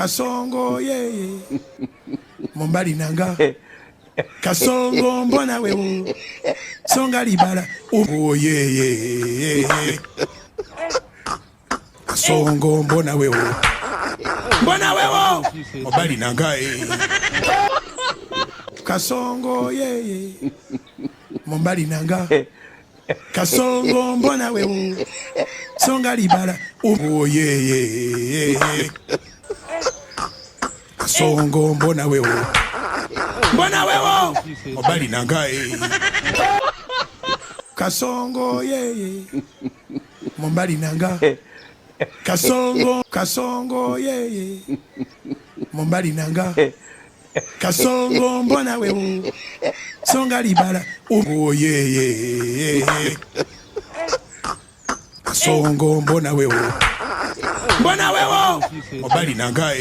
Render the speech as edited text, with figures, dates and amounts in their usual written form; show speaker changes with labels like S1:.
S1: Kasongo ye Mombali nanga Kasongo mbona wewe Songa libala oh ye Kasongo mbona wewe Mombali nanga Kasongo ye Mombali nanga Kasongo mbona wewe Songa libala oh ye Kasongo mbona wewe Mombali nanga Kasongo ye Mombali nanga Kasongo ye Mombali nanga Kasongo mbona wewe Songa libala oh ye Kasongo mbona wewe Mombali nanga